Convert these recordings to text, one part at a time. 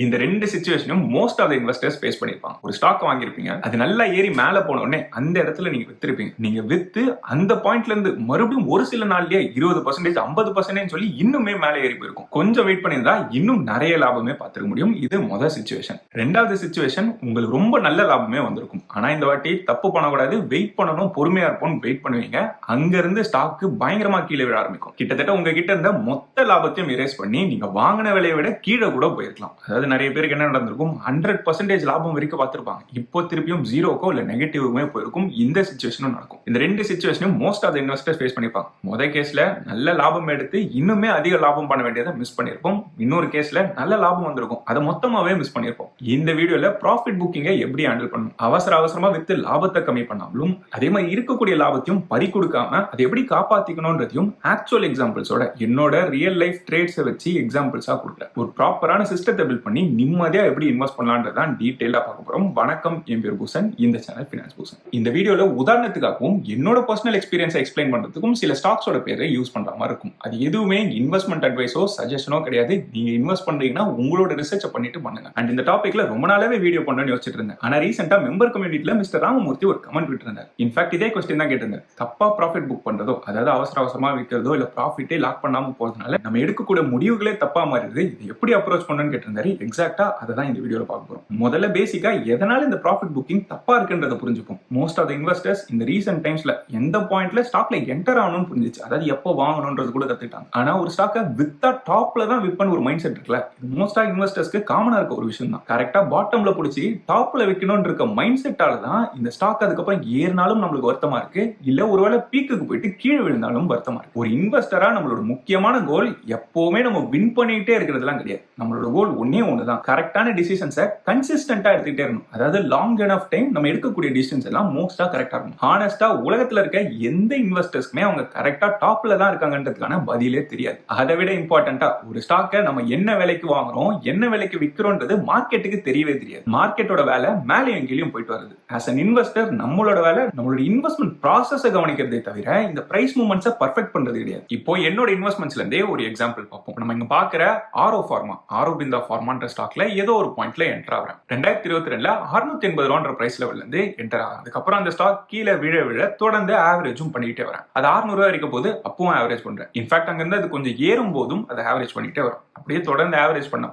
இந்த ரெண்டு சிச்சுவேஷனும் most of the investors face பண்ணிருப்பாங்க. ஒரு ஸ்டாக் வாங்கியிருப்பீங்க, அது நல்லா ஏறி மேல போன உடனே அந்த இடத்துல நீங்க வித்திருப்பீங்க. நீங்க வித்து அந்த பாயிண்ட்ல இருந்து மறுபடியும் ஒரு சில நாள்லயே 20% 50% சொல்லி இன்னுமே மேல ஏறி போயிருக்கும். கொஞ்சம் வெயிட் பண்ணியிருந்தா இன்னும் நிறைய லாபமே பார்த்துக்க முடியும். இது முதல் சிச்சுவேஷன். ரெண்டாவது சிச்சுவேஷன், உங்களுக்கு ரொம்ப நல்ல லாபமே வந்திருக்கும். ஆனா இந்த வாட்டி தப்பு பண்ணக்கூடாது, வெயிட் பண்ணணும், பொறுமையா இருப்போம், வெயிட் பண்ணுவீங்க. அங்க இருந்து ஸ்டாக் பயங்கரமா கீழே விழ ஆரம்பிக்கும். கிட்டத்தட்ட உங்ககிட்ட இருந்த மொத்த லாபத்தையும் இரேஸ் பண்ணி நீங்க வாங்கின விலையை விட கீழே கூட போயிருக்கலாம். அதாவது நிறைய பேருக்கு என்ன நடந்திருக்கும், 100% லாபம் வரைக்கும் பார்த்திருப்பாங்க. இப்போ திருப்பியும் ஜீரோக்கோ இல்ல நெகட்டிவ்மே போயிருக்கும். இந்த சிச்சுவேஷனும் நடக்கும். இந்த ரெண்டு சிச்சுவேஷனும் most of the investors face பண்ணிருப்பாங்க. முதல் கேஸ்ல நல்ல லாபம் எடுத்து இன்னுமே அதிக லாபம் பண்ண வேண்டியதை மிஸ் பண்ணிருப்போம். இன்னொரு கேஸ்ல நல்ல லாபம் வந்திருக்கும், அதை மொத்தமாவே மிஸ் பண்ணிருப்போம். இந்த வீடியோல ப்ராஃபிட் புக்கிங்கை எப்படி ஹேண்டில் பண்ணணும், அவசரமா வித்து லாபத்தை கம்மி பண்ணாமலும் அதே மாதிரி இருக்கக்கூடிய லாபத்தையும் பறி கொடுக்காம அதை எப்படி காப்பாத்திக்கணும்ன்றதையும் ஆக்சுவல் எக்ஸாம்பிள்ஸோட என்னோட ரியல் லைஃப் ட்ரேட்ஸை வச்சு எக்ஸாம்பிள்ஸா கொடுக்குறேன். ஒரு ப்ராப்பரான சிஸ்டத்தை பில்ட் பண்ணி நிம்மதியா எப்படி இன்வெஸ்ட் பண்ணலாம்ன்றதான் டீடைலா பார்க்க போறோம். வணக்கம், என் பேர் பூசன், இந்த சேனல் ஃபினான்ஸ் பூசன். இந்த வீடியோல உதாரணத்துக்காகவும் என்னோட பர்சனல் எக்ஸ்பீரியன்ஸை எக்ஸ்பிளைன் பண்றதுக்கும் சில ஸ்டாக்ஸோட பேரை யூஸ் பண்ற மாதிரி இருக்கும். அது எதுவுமே இன்வெஸ்ட்மெண்ட் அட்வைஸோ சஜஷனோ கிடையாது. நீங்க இன்வெஸ்ட் பண்றீங்கன்னா உங்களோட ரிசர்ச்சை பண்ணிட்டு பண்ணுங்க. அண்ட் இந்த டாபிக்ல ரொம்ப நாளாவே வீடியோ பண்ணணும்னு யோசிச்சுட்டு இருந்தேன். ஆனா ரீசெண்டா மெம்பர் கம்யூனிட்டில மிஸ்டர் ராமமூர்த்தி ஒரு கமெண்ட் விட்டுருந்தார். இன்ஃபேக்ட் இதே கொஸ்டின் தான் கேட்டிருந்தார். தப்பா ப்ராஃபிட் புக் பண்றதோ, அதாவது அவசரமா விற்கிறதோ இல்ல ப்ராஃபிட்டே லாக் பண்ணாம போறதுனால நம்ம எடுக்கக்கூடிய முடிவுகளே தப்பா மாறிடுது, இது எப்படி அப்ரோச் பண்ணணும்னு கேட்டிருந்தாரு. எக்ஸாக்டா அதை தான் இந்த வீடியோல பார்க்க போறோம். முதல்ல பேசிக்கா எதனால இந்த ப்ராஃபிட் புக்கிங் தப்பா இருக்குன்றத புரிஞ்சுப்போம். மோஸ்ட் ஆஃப் த இன்வெஸ்டர்ஸ் இந்த ரீசன்ட் டைம்ஸ்ல எந்த பாயிண்ட்ல ஸ்டாக்ல என்டர் ஆகணும்னு புரிஞ்சிச்சு, அதாவது எப்போ வாங்கணும்ன்றது கூட கத்துக்கிட்டாங்க. ஆனா ஒரு ஸ்டாக்கை வித்தா டாப்ல தான் விற்பன்னு ஒரு மைண்ட் செட் இருக்குல்ல, இது மோஸ்ட் ஆஃப் இன்வெஸ்டர்ஸ்க்கு காமனா இருக்க ஒரு விஷயம் தான். கரெக்டா பாட்டம்ல பிடிச்சி டாப்ல விற்கணும்னு இருக்க மைண்ட் செட்டால தான் இந்த ஸ்டாக் அதுக்கப்புறம் ஏறினாலும் நம்மளுக்கு வருத்தமா இருக்கு, இல்ல ஒருவேளை பீக்குக்கு போயிட்டு கீழே விழுந்தாலும் வருத்தமா இருக்கு. ஒரு இன்வெஸ்டரா நம்மளோட முக்கியமான கோல் எப்பவுமே நம்ம வின் பண்ணிட்டே இருக்கிறதுலாம் கிடையாது. நம்மளோட கோல் ஒன்னே ஒண்ணுதான், கரெக்டான டிசிஷன்ஸை கன்சிஸ்டன்டா எடுத்துக்கிட்டே இருக்கணும். அதாவது லாங் ரன் ஆஃப் டைம் நம்ம எடுக்கக்கூடிய டிசிஷன்ஸ் எல்லாம் மோஸ்டா கரெக்டா இருக்கணும். ஹானஸ்டா உலகத்துல இருக்க எந்த இன்வெஸ்டர்ஸ்க்குமே அவங்க கரெக்டா டாப்ல தான் இருக்காங்கன்றதுக்கான பதிலே தெரியாது. அதை விட இம்பார்ட்டன்டா ஒரு ஸ்டாக்கை நம்ம என்ன விலைக்கு வாங்குறோம், என்ன விலைக்கு விற்கிறோன்றது மார்க்கெட்டுக்கு தெரியவே தெரியாது. மார்க்கெட்டோட வேலை மேலேயும் கீழேயும் போயிட்டு வருது. ஆஸ் அன் இன்வெஸ்டர் நம்மளோட வேலை நம்மளோட இன்வெஸ்ட்மெண்ட் ப்ராசஸை கவனிக்கிறதே தவிர இந்த பிரைஸ் மூவ்மெண்ட்ஸை பர்ஃபெக்ட் பண்றது கிடையாது. இப்போ என்னோட இன்வெஸ்ட்மெண்ட்ஸ்ல இருந்தே ஒரு எக்ஸாம்பிள் பார்ப்போம். நம்ம இங்க பாக்குற ஆரோ ஃபார்மா, ஆரோபிந்தா ஃபார்மான்ற ஸ்டாக்ல ஏதோ ஒரு பாயிண்ட்ல என்டர் ஆகிறேன். 2022ல 680 ரூபான்ற பிரைஸ் லெவல்ல இருந்து என்டர் ஆகும். அதுக்கப்புறம் அந்த ஸ்டாக் கீழே விழ தொடர்ந்து ஆவரேஜும் பண்ணிட்டே வரேன். அது 600 ரூபாய் வரைக்கும் போது அப்பவும் ஆவரேஜ் பண்றேன். இன்ஃபேக்ட் அங்க இருந்து அது கொஞ்சம் ஏறும் போதும் அதை ஆவரேஜ் பண்ணிட்டே வரும். அப்படியே தொடர்ந்து ஆவரேஜ் பண்ண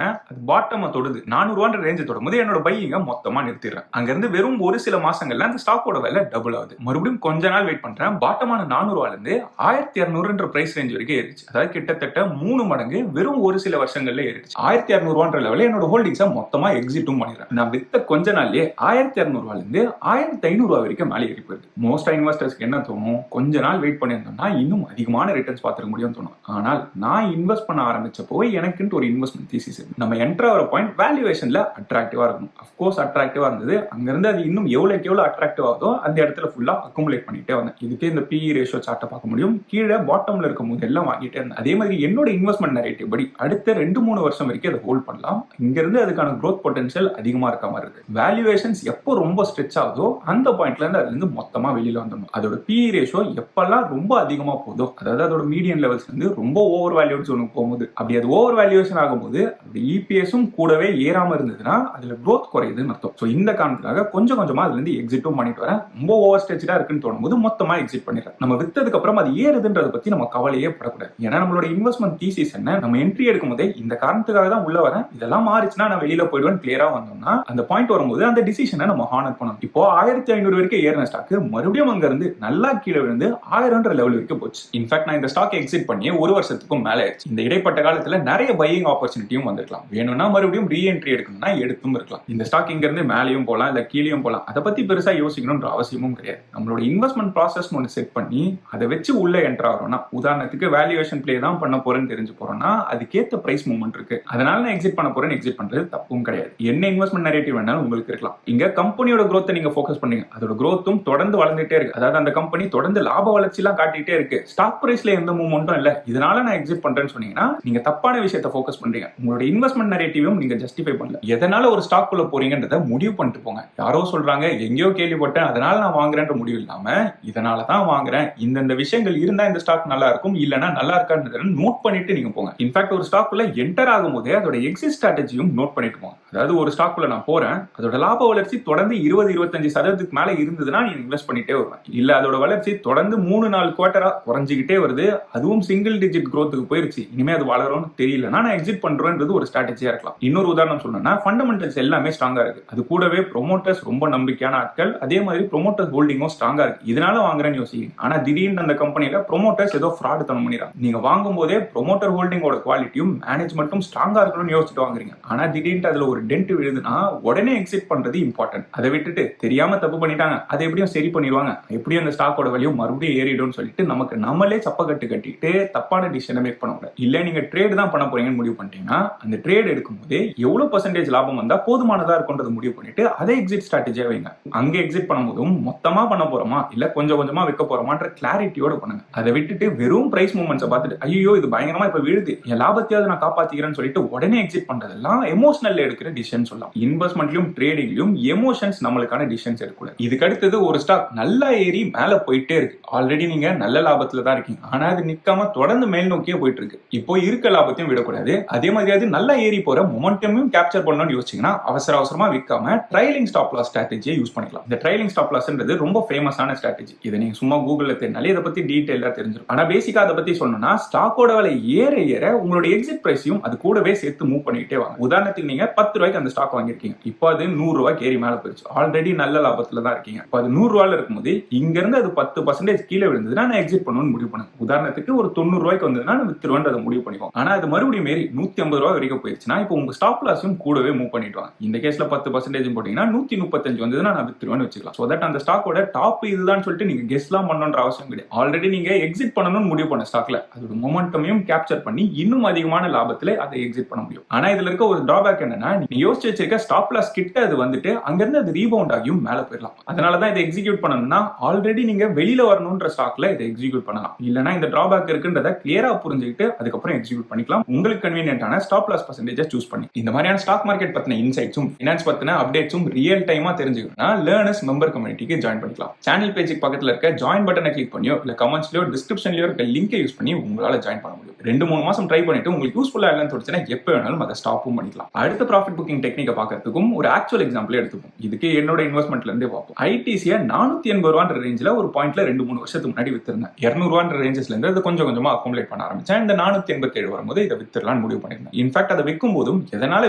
அது பாட்டம் தொடுது 400 ரூபான்ற ரேஞ்சு தொடும்போது என்னோட பையிங்க மொத்தமா நிறுத்திடுறேன். அங்க இருந்து வெறும் ஒரு சில மாசங்கள்ல அந்த ஸ்டாக்கோட விலை டபுள் ஆகுது. மறுபடியும் கொஞ்ச நாள் வெயிட் பண்றேன். பாட்டமான 400 ரூபாயில இருந்து 1200 பிரைஸ் ரேஞ்ச் வரைக்கும் ஏறிச்சு. அதாவது கிட்டத்தட்ட 3 மடங்கு வெறும் ஒரு சில வருஷங்கள்ல ஏறிச்சு. 1200 ரூபான்ற லெவலில் என்னோட ஹோல்டிங்ஸை மொத்தமா எக்ஸிட்டும் பண்ணிடுறேன். நான் வித்த கொஞ்ச நாள்லயே 1200 ரூபாயில இருந்து 1500 ரூபாய் வரைக்கும் மேலே ஏறி போயிருக்கு. மோஸ்ட் இன்வெஸ்டர்ஸ்க்கு என்ன தோணும், கொஞ்ச நாள் வெயிட் பண்ணியிருந்தோம்னா இன்னும் அதிகமான ரிட்டர்ன்ஸ் பார்த்துக்க முடியும்னு தோணும். ஆனால் நான் இன்வெஸ்ட் பண்ண ஆரம்பிச்சப்போ எனக்குன்ட்டு ஒரு இன்வெஸ்ட்மெண்ட் தீசிஸ் நம்ம என்டர் ஆகிற பாயிண்ட் வேல்யூவேஷன்ல அட்ராக்டிவா இருக்கணும். அஃப்கோர்ஸ் அட்ராக்டிவா இருந்தது. அங்கிருந்து அது இன்னும் எவ்வளவு அட்ராக்டிவ் ஆகுதோ அந்த இடத்துல ஃபுல்லா அக்குமுலேட் பண்ணிட்டே வந்தேன். இதுக்கே இந்த PE ரேஷியோ சார்ட்டை பார்க்க முடியும். கீழே பாட்டம்ல இருக்கும் போது எல்லாம் வாங்கிட்டே இருந்தேன். அதே மாதிரி என்னோட இன்வெஸ்ட்மெண்ட் நரேட்டிவ் படி அடுத்த 2-3 வருஷம் வரைக்கும் அதை ஹோல்ட் பண்ணலாம். இங்க இருந்து அதுக்கான growth பொட்டன்ஷியல் அதிகமா இருக்க மாதிரி இருக்கு. வேல்யூவேஷன்ஸ் எப்போ ரொம்ப ஸ்ட்ரெச் ஆகுதோ அந்த பாயிண்ட்ல இருந்து அதுல இருந்து மொத்தமா வெளியில வந்துடும். அதோட PE ரேஷியோ எப்பெல்லாம் ரொம்ப அதிகமா போதோ, அதாவது அதோட மீடியன் லெவல்ஸ் வந்து ரொம்ப ஓவர் வேல்யூட் ஜோனுக்கு போகும்போது, அப்படி அது ஓவர் வேல்யூவேஷன் ஆகும்போது அந்த EPSும் கூடவே ஏறாம இருந்ததுன்னா அதுல growth குறையுதுன்னு அர்த்தம். சோ இந்த காரணத்துக்காக கொஞ்சம் கொஞ்சமா அதுல இருந்து எக்ஸிட்டும் பண்ணிட்டு வரேன். ரொம்ப ஓவர் ஸ்ட்ரெச்சா இருக்குன்னு தோணும்போது மொத்தமா எக்ஸிட் பண்ணிடுறேன். நம்ம வித்ததுக்கு அப்புறம் அது ஏறுதுன்றத பத்தி நம்ம கவலையே படக்கூடாது. ஏன்னா நம்மளோட இன்வெஸ்ட்மெண்ட் தீசிஸ் என்ன, நம்ம என்ட்ரி எடுக்கும் போதே இந்த காரணத்துக்காக தான் உள்ள வரேன், இதெல்லாம் மாறிச்சுன்னா நான் வெளியில போயிடுவேன் கிளியரா வந்தோம்னா அந்த பாயிண்ட் வரும்போது அந்த டிசிஷனை நம்ம ஹானர் பண்ணணும். இப்போ 1500 வரைக்கும் ஏறின ஸ்டாக் மறுபடியும் அங்க இருந்து நல்லா கீழே விழுந்து 1000 லெவல் வரைக்கும் போச்சு. இன்ஃபேக்ட் நான் இந்த ஸ்டாக் எக்ஸிட் பண்ணி ஒரு வருஷத்துக்கும் மேல ஆயிடுச்சு. இந்த இடைப்பட்ட காலத்துல நிறைய பையிங் ஆப்பர்ச்சுனிட்டியும் வந்திருக்கலாம். வேணும்னா மறுபடியும் ரீஎன்ட்ரி எடுக்கணும்னா எடுத்தும் இருக்கலாம். இந்த ஸ்டாக் இங்க இருந்து மேலேயும் போலாம் இல்ல கீழேயும் போலாம். அதை பத்தி பெருசா யோசிக்கணும்ன்ற அவசியமும் கிடையாது. நம்மளோட இன்வெஸ்ட்மெண்ட் ப்ராசஸ் ஒன்று செட் பண்ணி அதை வச்சு உள்ள என்டர் ஆகிறோம்னா, உதாரணத்துக்கு வேல்யூவேஷன் பிளே தான் பண்ண போறேன்னு தெரிஞ்சு போறோம்னா அதுக்கேற்ற பிரைஸ் மூவ்மெண்ட் இருக்கு, அதனால நான் எக்ஸிட் பண்ண போறேன், எக்ஸிட் பண்றது தப்பும் கிடையாது. என்ன இன்வெஸ்ட்மெண்ட் நரேட்டிவ் வேணாலும் உங்களுக்கு இருக்கலாம். இங்க கம்பெனியோட growth நீங்க ஃபோக்கஸ் பண்ணீங்க, அதோட growthம் தொடர்ந்து வளர்ந்துட்டே இருக்கு. அதாவது அந்த கம்பெனி தொடர்ந்து லாப வளர்ச்சி எல்லாம் காட்டிட்டே இருக்கு, ஸ்டாக் பிரைஸ்ல எந்த மூவ்மெண்ட்டும் இல்ல, இதனால நான் எக்ஸிட் பண்றேன்னு சொன்னீங்கன்னா நீங்க தப்பான விஷயத்தை ஃபோக்கஸ் பண்றீங்க. உங்களோட இன்வெஸ்ட்மெண்ட் நரேட்டிவும் நீங்க ஜஸ்டிஃபை பண்ணல. எதனால ஒரு ஸ்டாக் குள்ள போறீங்கன்றத முடிவு பண்ணிட்டு போங்க. யாரோ சொல்றாங்க, எங்கேயோ கேள்விப்பட்டேன், அதனால நான் வாங்குறேன்ற முடிவு இல்லாம இதனால தான் வாங்குறேன், இந்த விஷயங்கள் இருந்தா இந்த ஸ்டாக் நல்லா இருக்கும், இல்லனா நல்லா இருக்கான்றத நோட் பண்ணிட்டு நீங்க போங்க. இன்ஃபேக்ட் ஒரு ஸ்டாக் குள்ள என்டர் ஆகும்போதே அதோட எக்ஸிட் எக்ஸிட் ஸ்ட்ராட்டஜியும் நோட் பண்ணிட்டு போங்க. அதாவது ஒரு ஸ்டாக்குள்ள நான் போறேன், அதோட லாப வளர்ச்சி தொடர்ந்து 20-25% மேல இருந்ததுன்னா நீ இன்வெஸ்ட் பண்ணிட்டே வருவேன். இல்ல அதோட வளர்ச்சி தொடர்ந்து 3-4 குவார்டரா குறைஞ்சிக்கிட்டே வருது, அதுவும் சிங்கிள் டிஜிட் growthக்கு போயிருச்சு, இனிமே அது வளரும்னு தெரியலன்னா நான் எக்ஸிட் பண்றேன்றது ஒரு ஸ்ட்ராட்டஜியா இருக்கலாம். இன்னொரு உதாரணம் சொல்லணும்னா ஃபண்டமெண்டல்ஸ் எல்லாமே ஸ்ட்ராங்கா இருக்கு, அது கூடவே ப்ரொமோட்டர்ஸ் ரொம்ப நம்பிக்கையான ஆட்கள், அதே மாதிரி ப்ரொமோட்டர் ஹோல்டிங்கும் ஸ்ட்ராங்கா இருக்கு, இதனால வாங்குறேன்னு யோசிக்கிறீங்க. ஆனா திடீர்னு அந்த கம்பெனில ப்ரொமோட்டர்ஸ் ஏதோ ஃப்ராட் தனம் பண்ணிடுறாங்க. நீங்க வாங்கும் போதே ப்ரொமோட்டர் ஹோல்டிங்கோட குவாலிட்டியும் மேனேஜ்மெண்ட்டும் ஸ்ட்ராங்கா இருக்கணும்னு யோசிச்சுட்டு வாங்குறீங்க. ஆனா திடீர்னு அதுல ஒரு டென்ட் விழுதுன்னா உடனே எக்ஸிட் பண்றது இம்பார்ட்டன்ட். அதை விட்டுட்டு தெரியாம தப்பு பண்ணிட்டாங்க, அதை எப்படியும் சரி பண்ணிடுவாங்க, எப்படியும் அந்த ஸ்டாக்கோட வேல்யூ மறுபடியும் ஏறிடும் சொல்லிட்டு நமக்கு நம்மளே சப்பக்கட்டு கட்டிட்டு தப்பான டிசிஷனை மேக் பண்ண கூடாது. இல்ல நீங்க ட்ரேட் தான் பண்ண போறீங்கன்னு முடிவு பண்ணிட்டீங்கன்னா அந்த ட்ரேட் எடுக்கும்போது எவ்வளவு பர்சன்டேஜ் லாபம் வந்தா போதுமானதா இருக்கும்ன்றது முடிவு பண்ணிட்டு அதை எக்ஸிட் ஸ்ட்ராட்டஜியா வைங்க. அங்க எக்ஸிட் பண்ணும்போதும் மொத்தமா பண்ண போறோமா இல்ல கொஞ்சம் கொஞ்சமா வைக்க போறோமான்ற கிளாரிட்டியோட பண்ணுங்க. அதை விட்டுட்டு வெறும் பிரைஸ் மூவ்மெண்ட்ஸை பார்த்துட்டு ஐயோ இது பயங்கரமா இப்ப விழுது, என் லாபத்தையாவது நான் காப்பாத்திக்கிறேன்னு சொல்லிட்டு உடனே எக்ஸிட் பண்றதெல்லாம் எமோஷனல்ல எடுக்கிற டிசிஷன் சொல்லலாம். இன்வெஸ்ட்மெண்ட்லயும் ட்ரேடிங்லயும் எமோஷன்ஸ் நம்மளுக்கான டிசிஷன்ஸ் எடுக்கக்கூடாது. இதுக்கு அடுத்தது ஒரு ஸ்டாக் நல்லா ஏறி மேல போயிட்டே இருக்கு, ஆல்ரெடி நீங்க நல்ல லாபத்துல தான் இருக்கீங்க, ஆனா அது நிக்காம தொடர்ந்து மேல் நோக்கியே போயிட்டு இருக்கு, இப்போ இருக்க லாபத்தையும் விடக்கூடாது, அதே மாதிரி அது நல்லா ஏறி போற மொமெண்டமையும் கேப்சர் பண்ணணும்னு யோசிச்சீங்கன்னா அவசரமா விற்காம ட்ரைலிங் ஸ்டாப் லாஸ் ஸ்ட்ராட்டஜியை யூஸ் பண்ணிக்கலாம். இந்த ட்ரைலிங் ஸ்டாப் லாஸ்ன்றது ரொம்ப ஃபேமஸான ஸ்ட்ராட்டஜி, இதை நீங்க சும்மா கூகுள்ல தேடினாலே இதை பத்தி டீடைலா தெரிஞ்சிடும். ஆனா பேசிக்கா அதை பத்தி சொல்லணும்னா ஸ்டாக்கோட விலை ஏற ஏற உங்களோட எக்ஸிட் பிரைஸையும் அது கூடவே சேர்த்து மூவ் பண்ணிட்டே வாங்க. உதாரணத்துக்கு நீங்க 10 ரூபாய்க்கு அந்த ஸ்டாக் வாங்கிருக்கீங்க, இப்போ அது 100 ரூபாய்க்கு ஏறி மேல போயிடுச்சு, ஆல்ரெடி நல்ல லாபத்துல தான் இருக்கீங்க. இப்போ அது 100 ரூபாயில இருக்கும்போது இங்க இருந்து அது 10% கீழே விழுந்ததுன்னா நான் எக்ஸிட் பண்ணணும்னு முடிவு பண்ணுங்க. உதாரணத்துக்கு ஒரு 90 ரூபாய்க்கு வந்ததுன்னா நான் வித்துருவேன் முடிவு பண்ணிப்போம். ஆனா அது மறுபடியும் மீறி 150 ரூபாய் வரைக்கும் போயிடுச்சுன்னா இப்போ உங்க ஸ்டாப் லாஸும் கூடவே மூவ் பண்ணிடுவாங்க. இந்த கேஸ்ல 10% போட்டீங்கன்னா 135 வந்ததுன்னா நான் வித்துருவேன்னு வச்சுக்கலாம். சோ தட் அந்த ஸ்டாக்கோட டாப் இதுதான் சொல்லிட்டு நீங்க கெஸ்லாம் பண்ணணும்ன்ற அவசியம் கிடையாது. ஆல்ரெடி நீங்க எக்ஸிட் பண்ணணும்னு முடிவு பண்ண ஸ்டாக்ல அதோட மொமெண்டமையும் கேப்சர் பண்ணி இன்னும் அதிகமான லாபத்துல அதை எக்ஸிட் பண்ண முடியும். ஆனா இதுல இருக்க ஒரு டிராபேக் என்னன்னா நீங்க யோசிச்சு வச்சிருக்க ஸ்டாப் லாஸ் கிட்ட அது வந்துட்டு அங்கிருந்து அது ரீபவுண்ட் ஆகியும் மேல போயிடலாம். அதனாலதான் இதை எக்ஸிக்யூட் பண்ணணும்னா ஆல்ரெடி நீங்க வெளியில வரணும்ன்ற ஸ்டாக்ல இதை எக்ஸிக்யூட் பண்ணலாம். இல்லனா இந்த டிராபேக் இருக்குன்றத கிளியரா புரிஞ்சுக்கிட்டு அதுக்கப்புறம் எக்ஸிக்யூட் பண்ணிக்கலாம். உங்களுக்கு கன்வீனியன்ட்டான ஸ்டாப் லாஸ் பர்சன்டேஜ் சூஸ் பண்ணி இந்த மாதிரியான ஸ்டாக் மார்க்கெட் பத்தின இன்சைட்ஸும் ஃபினான்ஸ் பத்தின அப்டேட்ஸும் ரியல் டைமா தெரிஞ்சுக்கணும்னா லேர்னர்ஸ் மெம்பர் கம்யூனிட்டிக்கு ஜாயின் பண்ணிக்கலாம். சேனல் பேஜுக்கு பக்கத்துல இருக்க ஜாயின் பட்டனை கிளிக் பண்ணியோ இல்ல கமெண்ட்ஸ்லயோ டிஸ்கிரிப்ஷன்லயோ இருக்க லிங்கை யூஸ் பண்ணி உங்களால ஜாயின் பண்ண முடியும். 2-3 மாசம் ட்ரை பண்ணிட்டு உங்களுக்கு யூஸ்ஃபுல்லா இல்லைன்னு தோணுச்சுன்னா எப்ப வேணாலும் அதை ஸ்டாப்பும் பண்ணிக்கலாம். அடுத்த ப்ராஃபிட் புக்கிங் டெக்னிக்கை பார்க்கறதுக்கும் ஒரு ஆக்சுவல் எக்ஸாம்பிள் எடுத்துப்போம். இதுக்கு என்னோட இன்வெஸ்ட்மெண்ட்ல இருந்தே பார்ப்போம். ஐடிசியை 480 ரூபான்ற ரேஞ்சில் ஒரு பாயிண்ட்ல 2-3 வருஷத்துக்கு முன்னாடி வித்திருந்தேன். 200 ரூபான்ற ரேஞ்சஸ்ல இருந்து அது கொஞ்சம் கொஞ்சமா அக்குமுலேட் பண்ண ஆரம்பிச்சேன். இந்த 487 வரும்போது இதை வித்துடலாம்னு முடிவு பண்ணிருந்தேன். இன்ஃபேக்ட் அதை விற்கும் போதும் எதனால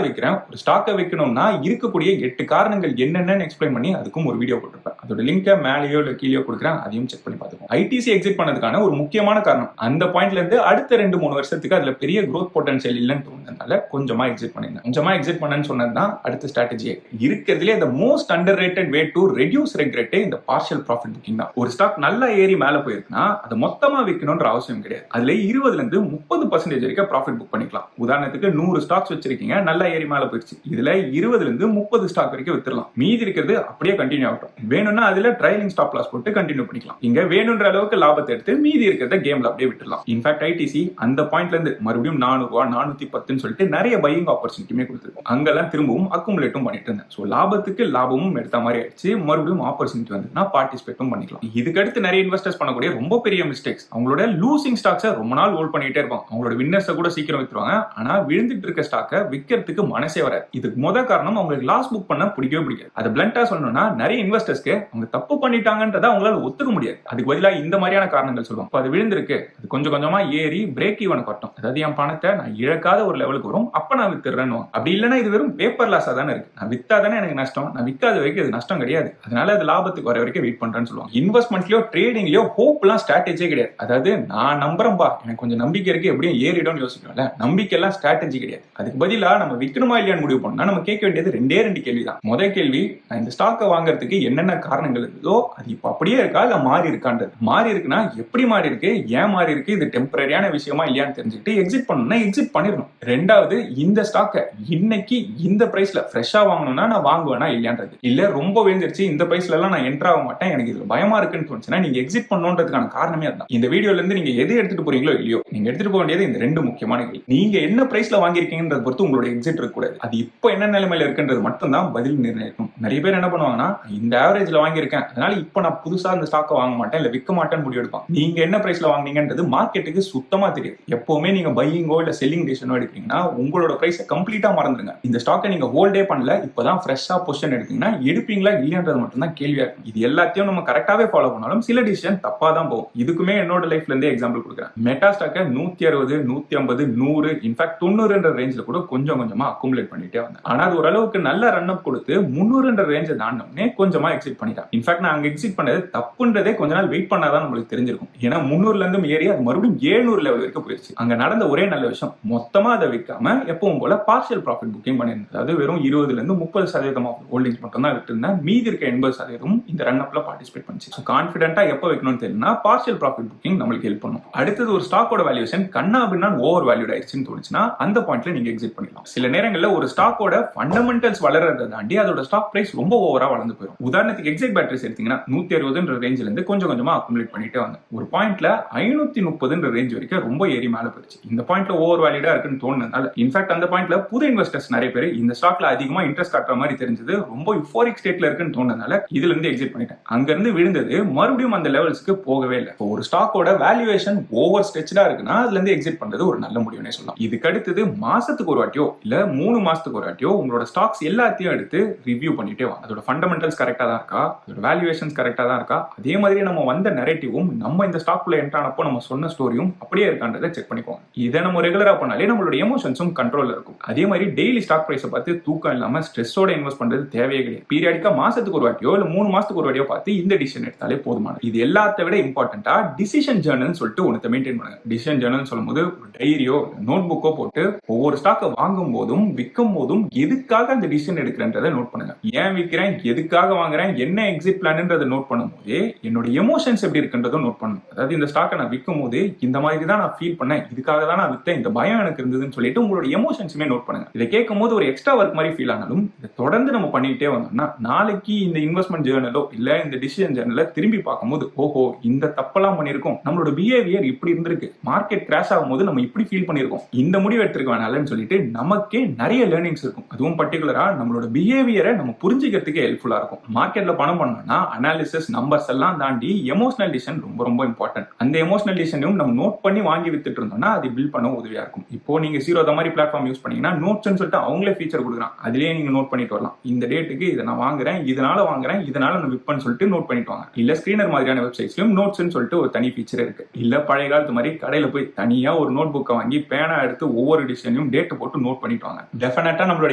விற்கிறேன், ஒரு ஸ்டாக்கை விற்கணும்னா இருக்கக்கூடிய 8 காரணங்கள் என்னென்னு எக்ஸ்பிளைன் பண்ணி அதுக்கும் ஒரு வீடியோ போட்டிருப்பேன். அதோட லிங்கை மேலேயோ இல்ல கீழே கொடுக்குறேன், அதையும் செக் பண்ணி பார்த்துக்கோங்க. ஐடிசி எக்ஸிட் பண்ணதுக்கான ஒரு முக்கியமான காரணம் அந்த பாயிண்ட்ல இருந்து அடுத்த 2-3 வருஷத்துக்கு அதுல பெரிய growth பொட்டன்ஷியல் இல்லைன்னு தோணுதுனால கொஞ்சமா எக்ஸிட் பண்ணிருந்தேன். கொஞ்சமா எக்ஸிட் பண்ணேன்னு சொன்னதுதான் அடுத்த ஸ்ட்ராட்டஜி. இருக்கிறதுலே the most underrated way to reduce regret இந்த partial profit booking தான். ஒரு ஸ்டாக் நல்லா ஏறி மேல போயிருக்குன்னா அது மொத்தமா விற்கணும்ன்ற அவசியம் கிடையாது. அதுல 20ல இருந்து 30% வரைக்கும் ப்ராஃபிட் புக் பண்ணிக்கலாம். உதாரணத்துக்கு 100 ஸ்டாக்ஸ் வச்சிருக்கீங்க, நல்லா ஏறி மேல போயிருச்சு, இதுல 20ல இருந்து 30 ஸ்டாக் வரைக்கும் வித்துடலாம். மீதி இருக்கிறது அப்படியே கண்டினியூ ஆகட்டும். வேணும்னா அதுல ட்ரைலிங் ஸ்டாப் லாஸ் போட்டு கண்டினியூ பண்ணிக்கலாம். இங்க வேணும்ன்ற அளவுக்கு லாபத்தை எடுத்து மீதி இருக்கிறத கேம்ல அப்படியே விட்டுடலாம். இன்ஃபேக்ட் ஐடிசி அந்த பாயிண்ட்ல இருந்து மறுபடியும் 400 ரூபாய் 410 சொல்லிட்டு நிறைய பையிங் ஆப்பர்ச்சுனிட்டியுமே கொடுத்துருக்கோம். அங்கெல்லாம் திரும்பவும் அக்குமுலேட்டும் பண்ணிட்டு இருந்தேன். சோ லாபத்துக்கு லாபமும் எடுத்த மாதிரி ஆயிடுச்சு. மறுபடியும் ஆப்பர்ச்சுனிட்டி வந்து பார்ட்டிசிபேட்டும் பண்ணிக்கலாம். இதுக்கு அடுத்து நிறைய இன்வெஸ்டர்ஸ் பண்ணக்கூடிய ரொம்ப பெரிய மிஸ்டேக்ஸ், அவங்களோட லூசிங் ஸ்டாக்ஸை ரொம்ப நாள் ஹோல்ட் பண்ணிட்டே இருப்பாங்க. அவங்களோட வின்னர்ஸை கூட சீக்கிரம் வித்துருவாங்க. ஆனா விழுந்துட்டு இருக்க ஸ்டாக்கை விற்கிறதுக்கு மனசே வராது. இதுக்கு முத காரணம் அவங்களுக்கு லாஸ் புக் பண்ண பிடிக்கவே பிடிக்காது. அது பிளண்டா சொல்லணும்னா நிறைய இன்வெஸ்டர்ஸ்க்கு அவங்க தப்பு பண்ணிட்டாங்கன்றத அவங்களால ஒத்துக்க முடியாது. அதுக்கு பதிலாக இந்த மாதிரியான காரணங்கள் சொல்லுவாங்க. அது விழுந்திருக்கு, அது கொஞ்சம் கொஞ்சமா ஏறி பிரேக் ஈவனுக்கு வரட்டும், அதாவது என் பணத்தை நான் இழக்காத ஒரு லெவலுக்கு வரும், அப்ப நான் வித்துறேன்னு. அப்படி இல்லைன்னா இது வெறும் பேப்பர் லாஸா தானே இருக்கு, நான் வித்தாதானே எனக்கு நஷ்டம், நான் விற்காத வரைக்கும் இது நஷ்டம் கிடையாது, அதனால அது லாபத்துக்கு வர வரைக்கும் வெயிட் பண்றேன்னு சொல்லுவாங்க. இன்வெஸ்ட்மெண்ட்லயோ ட்ரேடிங்லயோ ஹோப் எல்லாம் ஸ்ட்ராட்டஜியே கிடையாது. அதாவது நான் நம்புறேன்பா, எனக்கு கொஞ்சம் நம்பிக்கை இருக்கு, எப்படியும் ஏறிடும் யோசிக்கணும்ல, நம்பிக்கை எல்லாம் ஸ்ட்ராட்டஜி கிடையாது. அதுக்கு பதிலா நம்ம விற்கணுமா இல்லையான்னு முடிவு பண்ணா நம்ம கேட்க வேண்டியது 2 கேள்வி தான். முதல் கேள்வி, நான் இந்த ஸ்டாக்கை வாங்குறதுக்கு என்னென்ன காரணங்கள் இருந்ததோ அது இப்ப அப்படியே இருக்கா இல்ல மாறி இருக்கான்றது. மாறி இருக்குன்னா எப்படி மாறி இருக்கு, ஏன் மாறி இருக்கு, இது டெம்பரரியான விஷயமா இல்லையான்னு தெரிஞ்சுக்கிட்டு எக்ஸிட் பண்ணணும்னா எக்ஸிட் பண்ணிடணும். ரெண்டாவது, இந்த ஸ்டாக்கை இன்னைக்கு இந்த பிரைஸ்ல ஃப்ரெஷ்ஷா வாங்கணும்னா நான் வாங்குவேனா இல்லையான்றது. இல்ல ரொம்ப விழுந்துருச்சு, இந்த பிரைஸ்ல எல்லாம் நான் என்டர் ஆக மாட்டேன், எனக்கு இதுல பயமா இருக்குன்னு தோணுச்சுன்னா நீங்க எக்ஸிட் பண்ணணுன்றதுக்கான காரணமே அதுதான். இந்த வீடியோல இருந்து நீங்க எது எடுத்துட்டு போறீங்களோ இல்லையோ, நீங்க எடுத்துட்டு போக வேண்டியது இந்த 2 முக்கியமான கேள்வி. நீங்க என்ன பிரைஸ்ல வாங்கிருக்கீங்கன்றத பொறுத்து உங்களோட எக்ஸிட் இருக்க கூடாது. அது இப்போ என்ன நிலைமையில இருக்குன்றது மட்டும் தான் பதில் நிர்ணயிக்கும். நிறைய பேர் என்ன பண்ணுவாங்கன்னா, இந்த ஆவரேஜ்ல வாங்கியிருக்கேன், அதனால இப்ப நான் புதுசா இந்த ஸ்டாக்கை வாங்க மாட்டேன் இல்ல விற்க மாட்டேன்னு முடிவு எடுப்பான். நீங்க என்ன பிரைஸ்ல வாங்குனீங்கன்றது மார்க்கெட்டுக்கு சுத்தமா தெரியும். எப்பவுமே நீங்க பையிங்கோ இல்ல செல்லிங் டிசிஷனோ எடுக்கிறீங்கன்னா உங்களோட பிரைஸ் கம்ப்ளீட்டா மறந்துருங்க. இந்த ஸ்டாக்கை நீங்க ஹோல்டே பண்ணல, இப்பதான் ஃப்ரெஷ்ஷா பொசிஷன் எடுத்தீங்கன்னா எடுப்பீங்களா இல்லையன்றது மட்டும் தான் கேள்வியா இருக்கும். இது எல்லாத்தையும் நம்ம கரெக்டாவே ஃபாலோ பண்ணாலும் சில டிசிஷன் தப்பா தான் போகும். இதுக்குமே என்னோட லைஃப்ல இருந்தே எக்ஸாம்பிள் கொடுக்குறேன். மெட்டா ஸ்டாக்கை 160, 150, 100 இன்ஃபேக்ட் 90 ரேஞ்சில் கூட கொஞ்சம் கொஞ்சமா அக்குமுலேட் பண்ணிட்டே வந்தேன். ஆனா அது ஓரளவுக்கு நல்ல ரன் அப் கொடுத்து 300 ரேஞ்சை தாண்டோம்னே கொஞ்சமா எக்ஸிட் பண்ணிட்டேன். இன்ஃபேக்ட் நான் அங்க எக்ஸிட் பண்ணது தப்புன்றதே கொஞ்ச நாள் வெயிட் பண்ணாதான் நம்மளுக்கு தெரிஞ்சிருக்கும். ஏன்னா 300ல இருந்து ஏறி அது மறுபடியும் 700 லெவல் வரைக்கும் போயிடுச்சு. அங்க நடந்த ஒரே நல்ல விஷயம், மொத்தமா அதை விற்காம எப்பவும் போல பார்ஷியல் ப்ராஃபிட் புக்கிங் பண்ணிருந்தது. அதாவது வெறும் 20ல இருந்து 30% ஆஃப் ஹோல்டிங்ஸ் மட்டும் தான் விட்டுருந்தேன். மீதி இருக்க 80% இந்த ரன் அப்ல பார்ட்டிசிபேட் பண்ணிச்சு. கான்ஃபிடென்ட்டா எப்ப வைக்கணும்னு தெரியும்னா பார்ஷியல் ப்ராஃபிட் புக்கிங் நம்மளுக்கு ஹெல்ப் பண்ணும். அடுத்தது ஒரு ஸ்டாக்கோட வேல்யூஷன் கண்ணா அப்படின்னா ஓவர் வேல்யூட் ஆயிடுச்சுன்னு தோணுச்சுன்னா அந்த பாயிண்ட்ல நீங்க எக்ஸிட் பண்ணிடலாம். சில நேரங்கள்ல ஒரு ஸ்டாக்கோட ஃபண்டமெண்டல்ஸ் வளர்றதை தாண்டி அதோட ஸ்டாக் பிரைஸ் ரொம்ப ஓவரா வளர்ந்து போயிடும். உதாரணத்துக்கு எக்ஸைட் பேட்டரிஸ் எடுத்தீங்கன்னா 160 ரேஞ்சில இருந்து கொஞ்சம் கொஞ்சமா அக்குமுலேட் பண்ணிட்டே வந்தேன். ஒரு பாயிண்ட்ல 530 ரேஞ்ச் வரைக்கும் ரொம்ப ஏறி மேல போயிடுச்சு. இந்த பாயிண்ட்ல ஓவர் வேல்யூடா இருக்குன்னு தோணுனால இன்ஃபேக்ட் அந்த பாயிண்ட்ல புது இன்வெஸ்டர்ஸ் நிறைய பேர் இந்த ஸ்டாக்ல அதிகமா இன்ட்ரெஸ்ட் காட்டுற மாதிரி தெரிஞ்சது, ரொம்ப யூஃபோரிக் ஸ்டேட்ல இருக்குன்னு தோணுனால இதுல இருந்து எக்ஸிட் பண்ணிட்டேன். அங்க இருந்து விழுந்தது மறுபடியும் அந்த லெவல்ஸ்க்கு போகவே இல்லை. ஒரு ஸ்டாக்கோட வேல்யூவேஷன் ஓவர் ஸ்ட்ரெச்சடா இருக்குன்னா அதுல இருந்து எக்ஸிட் பண்றது ஒரு நல்ல முடிவுனே சொல்லலாம். இதுக்கு அடுத்தது மாசத்துக்கு ஒரு வாட்டியோ இல்ல 3 மாசத்துக்கு ஒரு வாட்டியோ உங்களோட ஸ்டாக்ஸ் எல்லாத்தையும் எடுத்து ரிவ்யூ பண்ணிட்டே வாங்க. அதோட ஃபண்டமெண்டல்ஸ் கரெக்டா தான் இருக்கா, அதோட வேல்யூவேஷன்ஸ் கரெக்டா தான் இருக்கா, அதே மாதிரி நம்ம வந்த நரேட்டிவும் நம்ம இந்த ஸ்டாக்குள்ள என்டர் ஆனப்போ நம்ம சொன்ன ஸ்டோரியும் அப்படியே இருக்கான்றதை செக் பண்ணிக்கோங்க. இதை நம்ம ரெகுலரா பண்ணாலே நம்மளோட எமோஷன்ஸும் கண்ட்ரோல்ல இருக்கும். அதே மாதிரி டெய்லி ஸ்டாக் பிரைஸை பார்த்து தூக்கம் இல்லாம ஸ்ட்ரெஸ்ஸோட இன்வெஸ்ட் பண்றது தேவையே கிடையாது. பீரியாடிக்கா மாசத்துக்கு ஒரு வாட்டியோ இல்ல 3 மாசத்துக்கு ஒரு வாட்டியோ பார்த்து இந்த டிசிஷன் எடுத்தாலே போதுமானது. இது எல்லாத்த விட இம்பார்ட்டன்டா டிசிஷன் ஜர்னல் சொல்லிட்டு ஒன்று மெயின்டைன் பண்ணுங்க. டிசிஷன் ஜர்னல் சொல்லும்போது ஒரு டைரியோ நோட் புக்கோ போட்டு ஒவ்வொரு ஸ்டாக்கை வாங்கும் போதும் விற்கும் போதும் எதுக்காக அந்த டிசிஷன் எடுக்கிறேன்றதை நோட் பண்ணுங்க. ஏன் விற்கிறேன், எதுக்காக வாங்குறேன், என்ன எக்ஸிட் பிளான்ன்றதை நோட் பண்ணும்போது என்னோட எமோஷன்ஸ் எப்படி இருக்குன்றதும் நோட் பண்ணணும். அதாவது இந்த ஸ்டாக்கை நான் விற்கும் போது இந்த மாதிரி தான் நான் ஃபீல் பண்ணேன், இதுக்காக தான் நான் விற்றேன், இந்த பயம் எனக்கு இருந்ததுன்னு சொல்லிட்டு உங்களோட எமோஷன்ஸுமே நோட் பண்ணுங்க. இதை கேட்கும் போது ஒரு எக்ஸ்ட்ரா ஒர்க் மாதிரி ஃபீல் ஆனாலும் இதை தொடர்ந்து நம்ம பண்ணிட்டே வந்தோம்னா நாளைக்கு இந்த இன்வெஸ்ட்மெண்ட் ஜேர்னலோ இல்ல இந்த டிசிஷன் ஜேர்னல திரும்பி பார்க்கும்போது ஓஹோ இந்த தப்பெல்லாம் பண்ணிருக்கோம், நம்மளோட பிஹேவியர் இப்படி இருந்திருக்கு, மார்க்கெட் கிராஷ் ஆகும்போது நம்ம இப்படி ஃபீல் பண்ணிருக்கோம், இந்த முடிவு எடுத்துக்க வேணாம்னு சொல்லிட்டு நமக்கே நிறைய லேர்னிங்ஸ் இருக்கும். அதுவும் பர்டிகுலரா நம்மளோட பிஹேவியரை நம்ம புரிஞ்சுக்கிறதுக்கு ஹெல்ப்ஃபுல்லா இருக்கும். மார்க்கெட்ல பணம் பண்ணோம்னா அனாலிசிஸ் நம்பர்ஸ் எல்லாம் தாண்டி எமோஷனல் டிசிஷன் ரொம்ப ரொம்ப இம்பார்ட்டன்ட். அந்த எமோஷனல் டிசிஷனையும் நம்ம நோட் பண்ணி வாங்கி வித்துட்டு இருந்தோம்னா அது பில்ட் பண்ண உதவியா இருக்கும். இப்போ நீங்க Zero மாதிரி பிளாட்ஃபார்ம் யூஸ் பண்ணீங்கன்னா நோட்ஸ்னு சொல்லிட்டு அவங்களே ஃபீச்சர் கொடுக்குறாங்க. அதுலயே நீங்க நோட் பண்ணிட்டு வரலாம். இந்த டேட்டுக்கு இதை நான் வாங்குறேன், இதனால வாங்குறேன், இதனால நான் விற்பேன்னு சொல்லிட்டு நோட் பண்ணிட்டு வாங்க. இல்ல ஸ்கிரீனர் மாதிரியான வெப்சைட்ஸ்லயும் நோட்ஸ்னு சொல்லிட்டு ஒரு தனி ஃபீச்சர் இருக்கு. இல்ல பழைய காலத்து மாதிரி கடையில போய் தனியா ஒரு நோட் புக்கை வாங்கி பேனா எடுத்து ஒவ்வொரு டிசிஷனையும் டேட் போட்டு நோட் பண்ணிட்டு வாங்க. டெஃபினட்டா நம்மளோட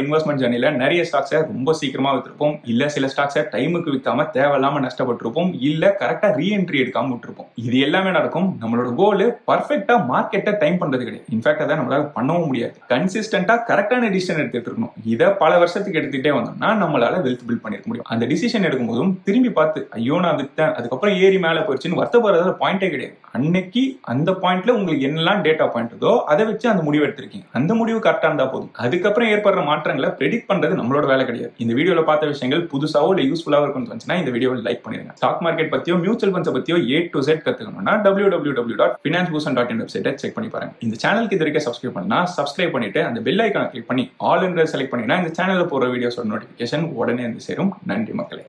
இன்வெஸ்ட்மெண்ட் ஜர்னில நிறைய ஸ்டாக்ஸை ரொம்ப சீக்கிரமா வித்திருப்போம், இல்ல சில ஸ்டாக்ஸை டைமுக்கு விற்காம தேவையில்லாம நஷ்டப்பட்டிருப்போம், இல்ல கரெக்டா ரீஎன்ட்ரி எடுக்காம விட்டுருப்போம். இது எல்லாமே நடக்கும். நம்மளோட கோல் பர்ஃபெக்ட்டா மார்க்கெட்டை டைம் பண்றது கிடையாது. இன்ஃபேக்ட் அதை நம்மளால பண்ணவும் முடியாது. கன்சிஸ்டன்டா கரெக்டான டிசிஷன் எடுத்துட்டு இருக்கணும். இதை பல வருஷத்துக்கு எடுத்துட்டே வந்தோம்னா நம்மளால வெல்த் பில்ட் பண்ணிருக்க முடியும். அந்த டிசிஷன் எடுக்கும் போதும் திரும்பி பார்த்து ஐயோ நான் வித்தேன் அதுக்கப்புறம் ஏறி மேல போயிடுச்சுன்னு வருத்தப்படுறதுல பாயிண்டே கிடையாது. அன்னைக்கு அந்த பாயிண்ட்ல உங்களுக்கு என்னெல்லாம் டேட்டா பாயிண்ட் இருக்கோ அதை வச்சு அந்த முடிவு எடுத்திருக்கீங்க. அந்த முடிவு கரெக்டா இருந்தா போதும். அதுக்கப்புறம் ஏற்படுற மாற்றங்களை ப்ரெடிக்ட் பண்றது நம்மளோட வேலை கிடையாது. இந்த வீடியோல பார்த்த விஷயங்கள் புதுசாவோ இல்ல யூஸ்ஃபுல்லாவோ இருக்குன்னு தோணுச்சுன்னா இந்த வீடியோவை லைக் பண்ணிருங்க. ஸ்டாக் மார்க்கெட் பத்தியோ மியூச்சுவல் ஃபண்ட்ஸ் பத்தியோ A to Z கத்துக்கணும்னா www.financeboost.in வெப்சைட்டை செக் பண்ணி பாருங்க. இந்த சேனலுக்கு இது வரைக்கும் சப்ஸ்கிரைப் பண்ணா சப்ஸ்கிரைப் பண்ணிட்டு அந்த பெல் ஐகானை கிளிக் பண்ணி ஆல் என்ற செலக்ட் பண்ணினா இந்த சேனல்ல போற வீடியோஸோட நோட்டிபிகேஷன் உடனே வந்து சேரும். நன்றி மக்களே.